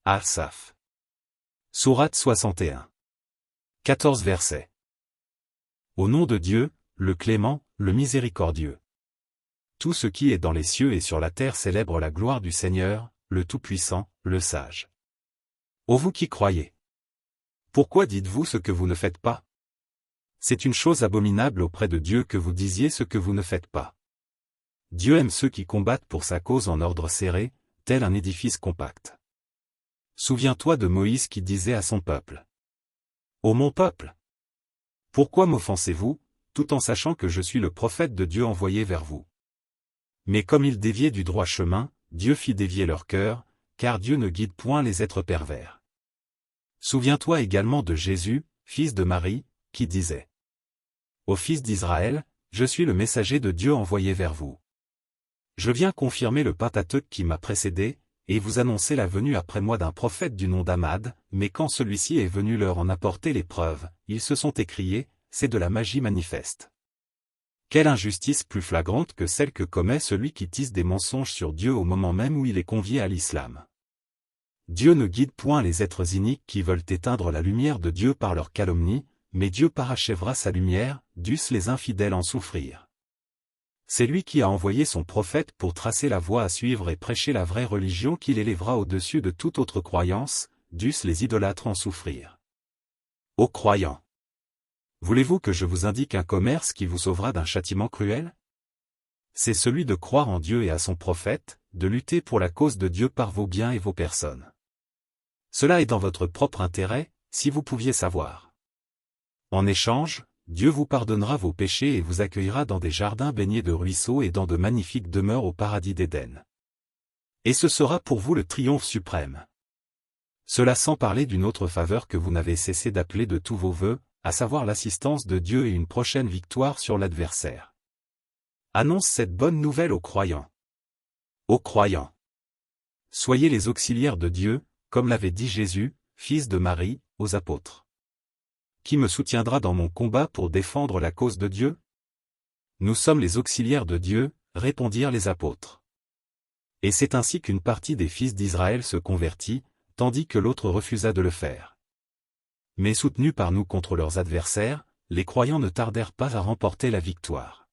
Asaph. Sourate 61. 14 versets. Au nom de Dieu, le clément, le miséricordieux. Tout ce qui est dans les cieux et sur la terre célèbre la gloire du Seigneur, le Tout-Puissant, le Sage. Ô vous qui croyez! Pourquoi dites-vous ce que vous ne faites pas? C'est une chose abominable auprès de Dieu que vous disiez ce que vous ne faites pas. Dieu aime ceux qui combattent pour sa cause en ordre serré, tel un édifice compact. Souviens-toi de Moïse qui disait à son peuple: Ô mon peuple! Pourquoi m'offensez-vous, tout en sachant que je suis le prophète de Dieu envoyé vers vous? Mais comme ils déviaient du droit chemin, Dieu fit dévier leur cœur, car Dieu ne guide point les êtres pervers. Souviens-toi également de Jésus, fils de Marie, qui disait: Ô fils d'Israël, je suis le messager de Dieu envoyé vers vous. Je viens confirmer le Pentateuque qui m'a précédé, et vous annoncer la venue après moi d'un prophète du nom d'Amad, mais quand celui-ci est venu leur en apporter les preuves, ils se sont écriés, c'est de la magie manifeste. Quelle injustice plus flagrante que celle que commet celui qui tisse des mensonges sur Dieu au moment même où il est convié à l'islam. Dieu ne guide point les êtres iniques qui veulent éteindre la lumière de Dieu par leur calomnie, mais Dieu parachèvera sa lumière, dussent les infidèles en souffrir. C'est lui qui a envoyé son prophète pour tracer la voie à suivre et prêcher la vraie religion qui l'élèvera au-dessus de toute autre croyance, dussent les idolâtres en souffrir. Ô croyants! Voulez-vous que je vous indique un commerce qui vous sauvera d'un châtiment cruel? C'est celui de croire en Dieu et à son prophète, de lutter pour la cause de Dieu par vos biens et vos personnes. Cela est dans votre propre intérêt, si vous pouviez savoir. En échange, Dieu vous pardonnera vos péchés et vous accueillera dans des jardins baignés de ruisseaux et dans de magnifiques demeures au paradis d'Éden. Et ce sera pour vous le triomphe suprême. Cela sans parler d'une autre faveur que vous n'avez cessé d'appeler de tous vos vœux, à savoir l'assistance de Dieu et une prochaine victoire sur l'adversaire. Annonce cette bonne nouvelle aux croyants. Ô croyants! Soyez les auxiliaires de Dieu, comme l'avait dit Jésus, fils de Marie, aux apôtres. Qui me soutiendra dans mon combat pour défendre la cause de Dieu? Nous sommes les auxiliaires de Dieu, répondirent les apôtres. Et c'est ainsi qu'une partie des fils d'Israël se convertit, tandis que l'autre refusa de le faire. Mais soutenus par nous contre leurs adversaires, les croyants ne tardèrent pas à remporter la victoire.